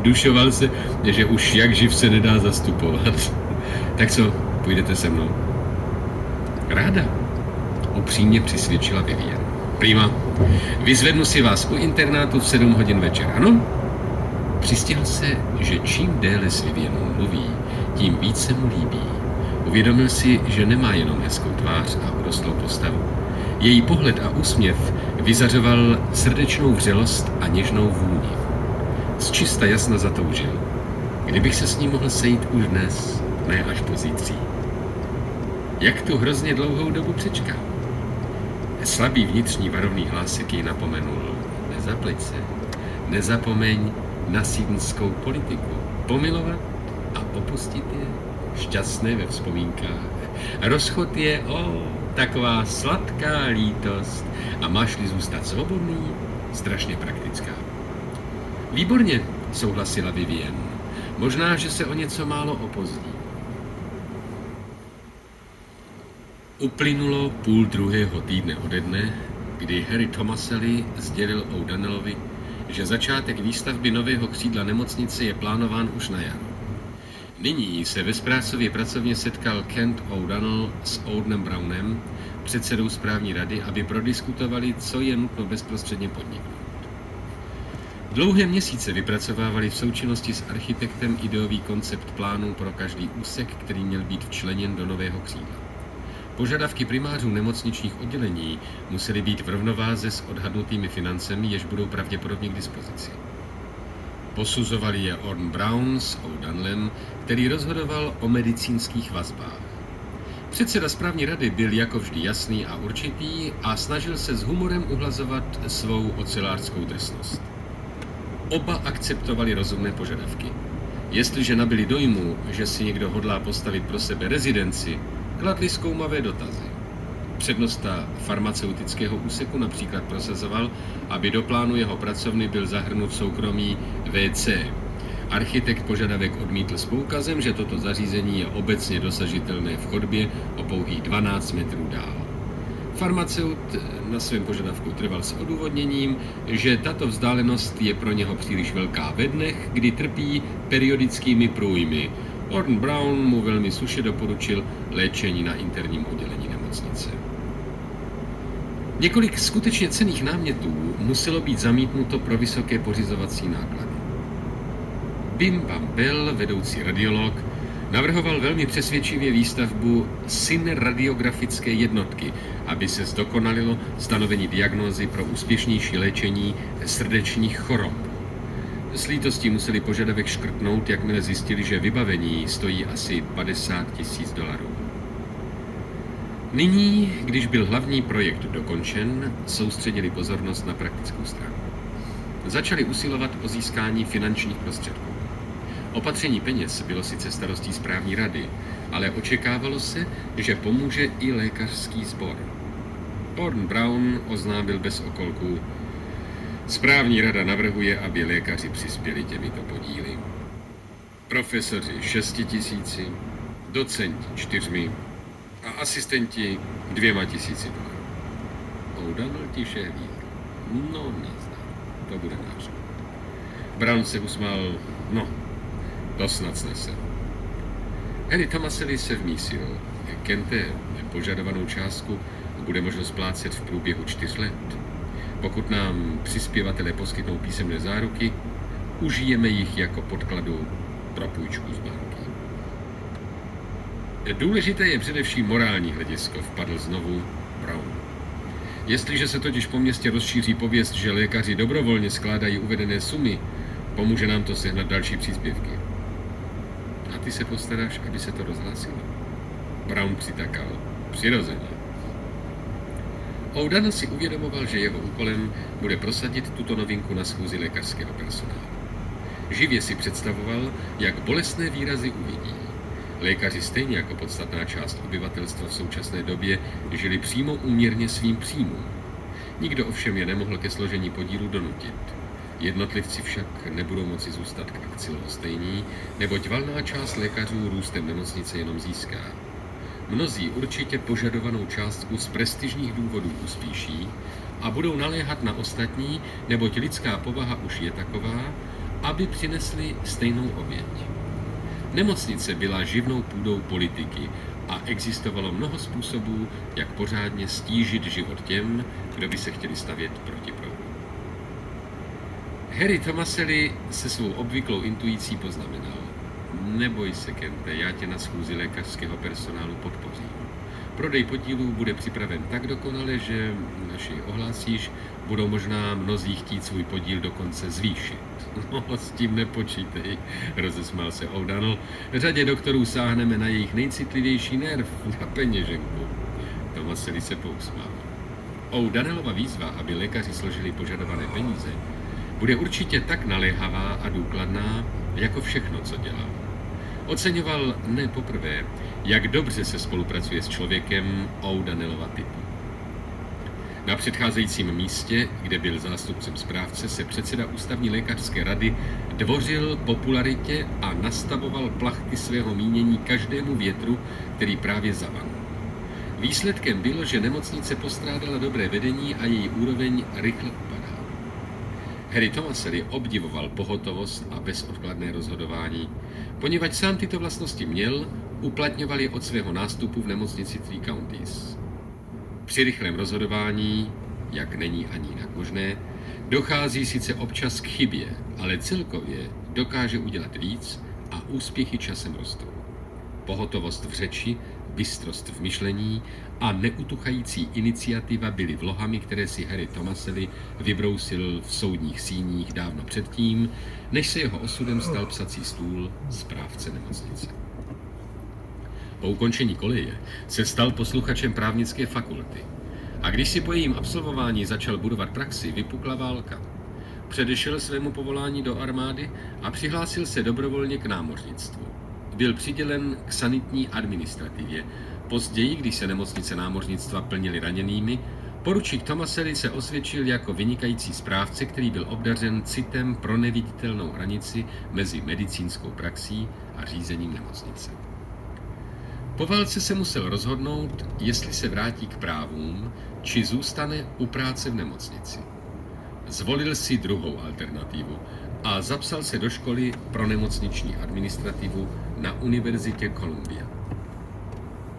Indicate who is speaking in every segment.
Speaker 1: Dušoval se, že už jak živ se nedá zastupovat. Tak co, půjdete se mnou? Ráda, upřímně přisvědčila Vivian. Prima, vyzvednu si vás u internátu v 7 hodin večer, ano? Přistihl se, že čím déle s Vivianou mluví, tím víc se mu líbí. Uvědomil si, že nemá jenom hezkou tvář a urostlou postavu. Její pohled a úsměv vyzařoval srdečnou vřelost a něžnou vůni. Zčista jasna zatoužil. Kdybych se s ním mohl sejít už dnes, ne až pozítří. Jak tu hrozně dlouhou dobu přečká. Slabý vnitřní varovný hlásek jej napomenul. Nezapleť se, nezapomeň na sídnskou politiku. Pomilovat a opustit je, šťastné ve vzpomínkách. Rozchod je, taková sladká lítost. A máš-li zůstat svobodný, strašně praktická. Výborně, souhlasila Vivian. Možná, že se o něco málo opozdí. Uplynulo 1/2 týdne ode dne, kdy Harry Tomaselli sdělil O'Donnellovi, že začátek výstavby nového křídla nemocnice je plánován už na jaro. Nyní se ve Správcově pracovně setkal Kent O'Donnell s Odenem Brownem, předsedou správní rady, aby prodiskutovali, co je nutno bezprostředně podniknout. Dlouhé měsíce vypracovávali v součinnosti s architektem ideový koncept plánu pro každý úsek, který měl být včleněn do nového křídla. Požadavky primářů nemocničních oddělení musely být v rovnováze s odhadnutými financemi, jež budou pravděpodobně k dispozici. Posuzovali je Oden Brown s O'Donnellem, který rozhodoval o medicínských vazbách. Předseda správní rady byl jako vždy jasný a určitý a snažil se s humorem uhlazovat svou ocelářskou drsnost. Oba akceptovali rozumné požadavky. Jestliže nabili dojmu, že si někdo hodlá postavit pro sebe rezidenci, kladli zkoumavé dotazy. Přednosta farmaceutického úseku například prosazoval, aby do plánu jeho pracovny byl zahrnut soukromý WC. Architekt požadavek odmítl s poukazem, že toto zařízení je obecně dosažitelné v chodbě o pouhých 12 metrů dál. Farmaceut na svém požadavku trval s odůvodněním, že tato vzdálenost je pro něho příliš velká ve dnech, kdy trpí periodickými průjmy. Oden Brown mu velmi suše doporučil léčení na interním oddělení nemocnice. Několik skutečně cenných námětů muselo být zamítnuto pro vysoké pořizovací náklady. Bim Bam Bell, vedoucí radiolog, navrhoval velmi přesvědčivě výstavbu synradiografické jednotky, aby se zdokonalilo stanovení diagnózy pro úspěšnější léčení srdečních chorob. S lítostí museli požadavek škrtnout, jakmile zjistili, že vybavení stojí asi $50,000. Nyní, když byl hlavní projekt dokončen, soustředili pozornost na praktickou stranu. Začali usilovat o získání finančních prostředků. Opatření peněz bylo sice starostí správní rady, ale očekávalo se, že pomůže i lékařský sbor. Oden Brown oznámil bez okolků: správní rada navrhuje, aby lékaři přispěli těmito podíly. Profesoři 6,000, docenti 4 a asistenti $2,000. O'Donnell tiše víc. No, neznám, to bude nářek. Brown se usmál: to snad snese. Harry Tomaselli se vmísil: Kente, požadovanou částku bude možno splácet v průběhu 4 let. Pokud nám přispěvatelé poskytnou písemné záruky, užijeme jich jako podkladu pro půjčku z banky. Důležité je především morální hledisko, vpadl znovu Brown. Jestliže se totiž po městě rozšíří pověst, že lékaři dobrovolně skládají uvedené sumy, pomůže nám to sehnat další příspěvky. A ty se postaráš, aby se to rozhlásilo? Brown přitakal: přirozeně. O'Donnell si uvědomoval, že jeho úkolem bude prosadit tuto novinku na schůzi lékařského personálu. Živě si představoval, jak bolestné výrazy uvidí. Lékaři stejně jako podstatná část obyvatelstva v současné době žili přímo úměrně svým příjmům. Nikdo ovšem je nemohl ke složení podílu donutit. Jednotlivci však nebudou moci zůstat k akci lhostejní, neboť valná část lékařů růstem nemocnice jenom získá. Mnozí určitě požadovanou částku z prestižních důvodů uspíší a budou naléhat na ostatní, neboť lidská povaha už je taková, aby přinesli stejnou oběť. Nemocnice byla živnou půdou politiky a existovalo mnoho způsobů, jak pořádně stížit život těm, kdo by se chtěli stavět proti proudu. Harry Tomaselli se svou obvyklou intuicí poznamenal: neboj se, Kente, já tě na schůzi lékařského personálu podpořím. Prodej podílů bude připraven tak dokonale, že, až jej ohlásíš, budou možná mnozí chtít svůj podíl dokonce zvýšit. No, s tím nepočítej, rozesmál se O'Donnell. Řadě doktorů sáhneme na jejich nejcitlivější nerv, na peněženku. Tomaselli se pousmál. O'Donnellova výzva, aby lékaři složili požadované peníze, bude určitě tak naléhavá a důkladná, jako všechno, co dělal. Oceňoval ne poprvé, jak dobře se spolupracuje s člověkem O'Donnellova typu. Na předcházejícím místě, kde byl zástupcem správce, se předseda ústavní lékařské rady dvořil popularitě a nastavoval plachty svého mínění každému větru, který právě zavanul. Výsledkem bylo, že nemocnice postrádala dobré vedení a její úroveň rychle upadala. Harry Tomaselli obdivoval pohotovost a bezodkladné rozhodování. Poněvadž sám tyto vlastnosti měl, uplatňoval je od svého nástupu v nemocnici Three Counties. Při rychlém rozhodování, jak není ani jinak možné, dochází sice občas k chybě, ale celkově dokáže udělat víc a úspěchy časem rostou. Pohotovost v řeči, bystrost v myšlení a neutuchající iniciativa byly vlohami, které si Harry Tomaselli vybrousil v soudních síních dávno předtím, než se jeho osudem stal psací stůl správce nemocnice. Po ukončení koleje se stal posluchačem právnické fakulty a když si po jejím absolvování začal budovat praxi, vypukla válka. Předešel svému povolání do armády a přihlásil se dobrovolně k námořnictvu. Byl přidělen k sanitní administrativě. Později, když se nemocnice námořnictva plnily raněnými, poručík Tomaselli se osvědčil jako vynikající správce, který byl obdařen citem pro neviditelnou hranici mezi medicínskou praxí a řízením nemocnice. Po válce se musel rozhodnout, jestli se vrátí k právům, či zůstane u práce v nemocnici. Zvolil si druhou alternativu a zapsal se do školy pro nemocniční administrativu na Univerzitě Columbia.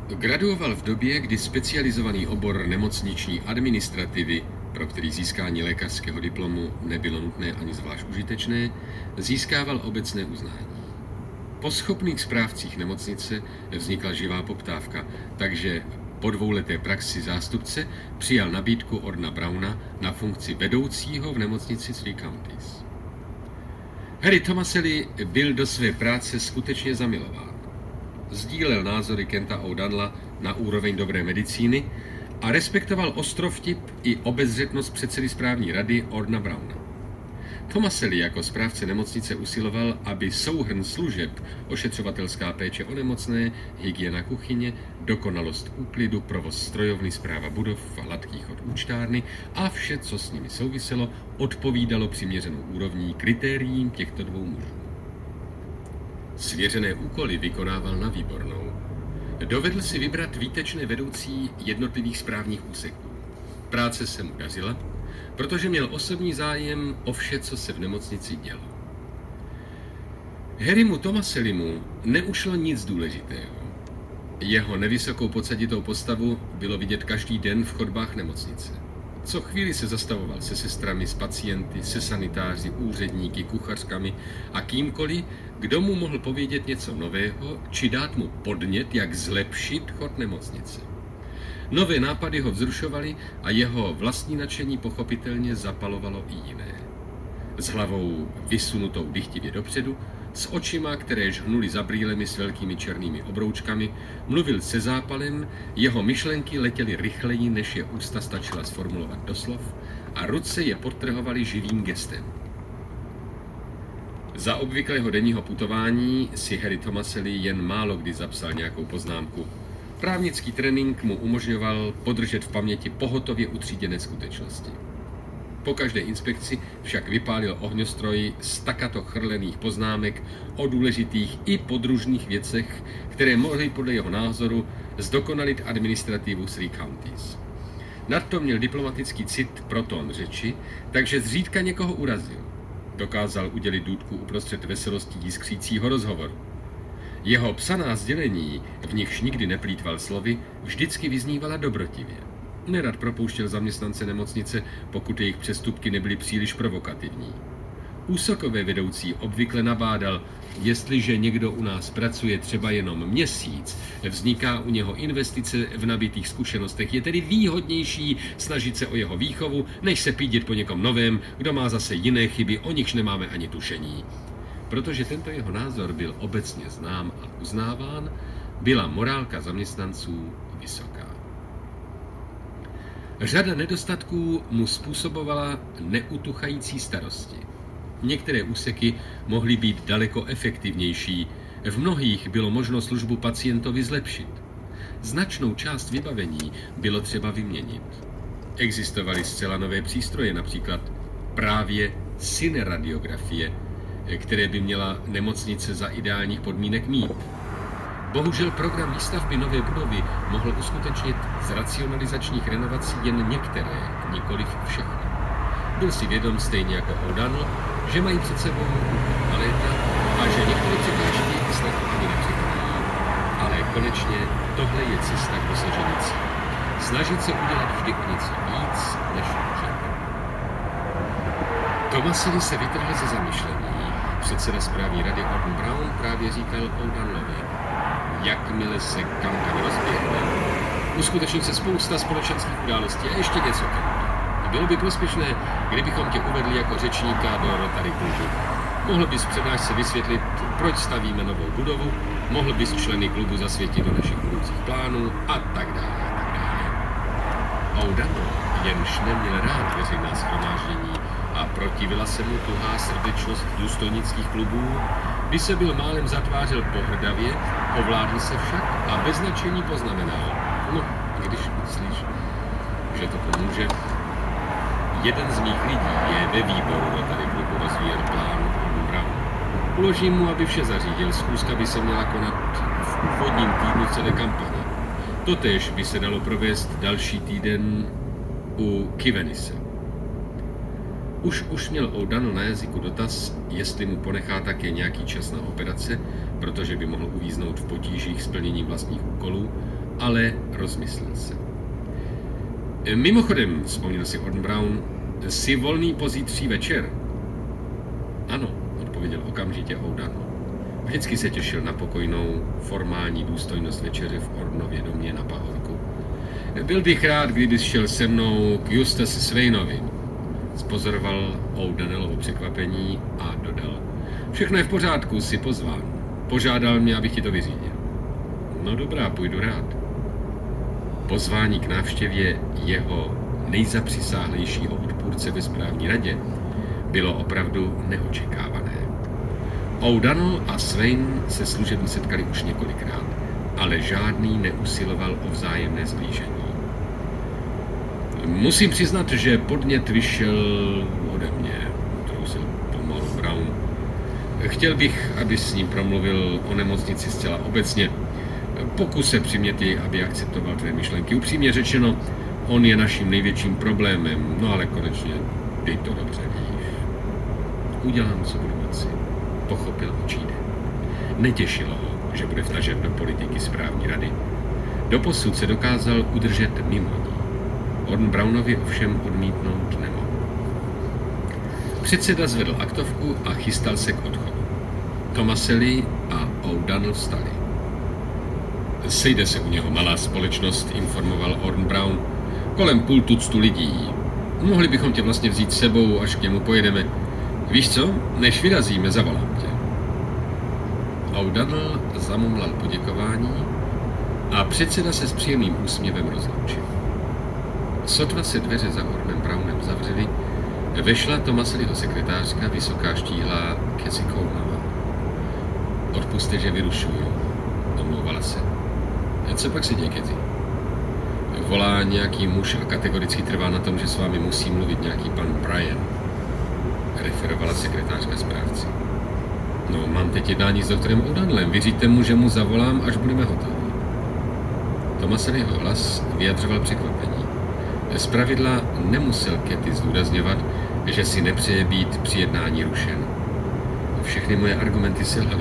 Speaker 1: Graduoval v době, kdy specializovaný obor nemocniční administrativy, pro který získání lékařského diplomu nebylo nutné ani zvlášť užitečné, získával obecné uznání. Po schopných správcích nemocnice vznikla živá poptávka, takže po dvouleté praxi zástupce přijal nabídku Ordna Browna na funkci vedoucího v nemocnici Three Counties. Harry Tomaselli byl do své práce skutečně zamilován. Sdílel názory Kenta O'Donnella na úroveň dobré medicíny a respektoval ostrovtip i obezřetnost předsedy správní rady Ordna Browna. Tomaselli jako správce nemocnice usiloval, aby souhrn služeb, ošetřovatelská péče o nemocné, hygiena kuchyně, dokonalost úklidu, provoz strojovny, správa budov, hladký chod účtárny a vše, co s nimi souviselo, odpovídalo přiměřenou úrovní kritériím těchto dvou mužů. Svěřené úkoly vykonával na výbornou. Dovedl si vybrat výtečné vedoucí jednotlivých správních úseků. Práce se mu dařila, protože měl osobní zájem o vše, co se v nemocnici dělo. Harrymu Tomasellimu neušlo nic důležitého. Jeho nevysokou podsaditou postavu bylo vidět každý den v chodbách nemocnice. Co chvíli se zastavoval se sestrami, s pacienty, se sanitáři, úředníky, kuchařkami a kýmkoliv, kdo mu mohl povědět něco nového, či dát mu podnět, jak zlepšit chod nemocnice. Nové nápady ho vzrušovaly a jeho vlastní nadšení pochopitelně zapalovalo i jiné. S hlavou vysunutou dychtivě dopředu, s očima, které žhnuly za brýlemi s velkými černými obroučkami, mluvil se zápalem, jeho myšlenky letěly rychleji, než je ústa stačila sformulovat do slov, a ruce je podtrhovaly živým gestem. Za obvyklého denního putování si Harry Tomaselli jen málo kdy zapsal nějakou poznámku. Právnický trénink mu umožňoval podržet v paměti pohotově utříděné skutečnosti. Po každé inspekci však vypálil ohňostroj stakato chrlených poznámek o důležitých i podružných věcech, které mohly podle jeho názoru zdokonalit administrativu Three Counties. Nadto měl diplomatický cit pro tón řeči, takže zřídka někoho urazil. dokázal udělit důdku uprostřed veselostí jiskřícího rozhovoru. Jeho psaná sdělení, v nichž nikdy neplýtval slovy, vždycky vyznívala dobrotivě. Nerad propouštěl zaměstnance nemocnice, pokud jejich přestupky nebyly příliš provokativní. Úsokové vedoucí obvykle nabádal, jestliže někdo u nás pracuje třeba jenom měsíc, vzniká u něho investice v nabitých zkušenostech. Je tedy výhodnější snažit se o jeho výchovu, než se pídit po někom novém, kdo má zase jiné chyby, o nichž nemáme ani tušení. Protože tento jeho názor byl obecně znám a uznáván, byla morálka zaměstnanců vysoká. Řada nedostatků mu způsobovala neutuchající starosti. Některé úseky mohly být daleko efektivnější, v mnohých bylo možno službu pacientovi zlepšit. Značnou část vybavení bylo třeba vyměnit. Existovaly zcela nové přístroje, například právě syneradiografie, které by měla nemocnice za ideálních podmínek mít. Bohužel program výstavby nové budovy mohl uskutečnit z racionalizačních renovací jen některé, nikoliv všechny. Byl si vědom stejně jako O'Donnell, že mají před sebou úkol na léta a že některé překážky snad ani nepřekonají. Ale konečně tohle je cesta k dosažení cíle. Snažit se udělat vždy o něco víc, než můžeme. Tomaselli se vytrhl ze zamyšlení. Předseda správní rady Gordon Brown právě říkal O'Donnellovi: jakmile se kampaň rozběhne, uskuteční se spousta společenských událostí a ještě něco k tomu. Bylo by prospěšné, kdybychom tě uvedli jako řečníka do Rotary klubu. Mohl bys přednášce vysvětlit, proč stavíme novou budovu, mohl bys členy klubu zasvětit do našich budoucích plánů a tak dále, a tak dále. O'Donnell, jenž neměl rád veřejná shromáždění a protivila se mu tuhá srdečnost důstojnických klubů, když se byl málem zatvářel pohrdavě, ovládl se však a bez značení poznamenal: no, když myslíš, že to pomůže. Jeden z mých lidí je ve výboru Rotary klubu rozvíjet plán Brown. Uložím mu, aby vše zařídil. Schůzka by se měla konat v úvodním týdnu celé kampaně. Totéž by se dalo provést další týden u Kivenise. Už měl O'Donnell na jazyku dotaz, jestli mu ponechá také nějaký čas na operace, protože by mohl uvíznout v potížích s plněním vlastních úkolů, ale rozmyslel se. Mimochodem, vzpomněl si Gordon Brown, jsi volný pozítří večer? Ano, odpověděl okamžitě O'Donnell. Vždycky se těšil na pokojnou, formální důstojnost večeře v Ornově domě na pahorku. Byl bych rád, kdybys šel se mnou k Eustace Swainovi. Spozoroval O'Donnellovo překvapení a dodal: všechno je v pořádku, jsi pozván. Požádal mě, abych ti to vyřídil. No dobrá, půjdu rád. Pozvání k návštěvě jeho nejzapřisáhlejšího odpůrce ve správní radě bylo opravdu neočekávané. O'Donnell a Swain se služebně setkali už několikrát, ale žádný neusiloval o vzájemné zblížení. Musím přiznat, že podnět vyšel ode mě, trousil pomalu Brown. Chtěl bych, aby s ním promluvil o nemocnici zcela obecně. Pokus se přimět jej, aby akceptoval tvé myšlenky. Upřímně řečeno, on je naším největším problémem, no ale konečně ty to dobře víš. Udělám, co budu moci. Pochopil, o čí jde. Netěšilo ho, že bude vtažen do politiky správní rady. Doposud se dokázal udržet mimo ní. Gordon Brownovi ovšem odmítnout nemohl. Předseda zvedl aktovku a chystal se k odchodu. Tomaselli a O'Donnell vstali. Sejde se u něho malá společnost, informoval Gordon Brown. Kolem půl tuctu lidí. Mohli bychom tě vlastně vzít s sebou, až k němu pojedeme. Víš co? Než vyrazíme, zavolám tě. O'Donnell zamumlal poděkování a předseda se s příjemným úsměvem rozloučil. Sotva se dveře za Gordonem Brownem zavřely, vešla Tomaselliho sekretářka, vysoká štíhlá Cassie Colenová. Odpuste, že vyrušuju, omlouvala se. Co pak se děje, Cassie? Volá nějaký muž a kategoricky trvá na tom, že s vámi musí mluvit nějaký pan Brian, referovala sekretářka správci. No, mám teď jednání s doktorem O'Donnellem, vyříďte mu, že mu zavolám, až budeme hotovi. Tomaselliho hlas vyjadřoval překvapení. Zpravidla nemusel Katy zdůrazňovat, že si nepřeje být při jednání rušen. Všechny moje argumenty selhaly.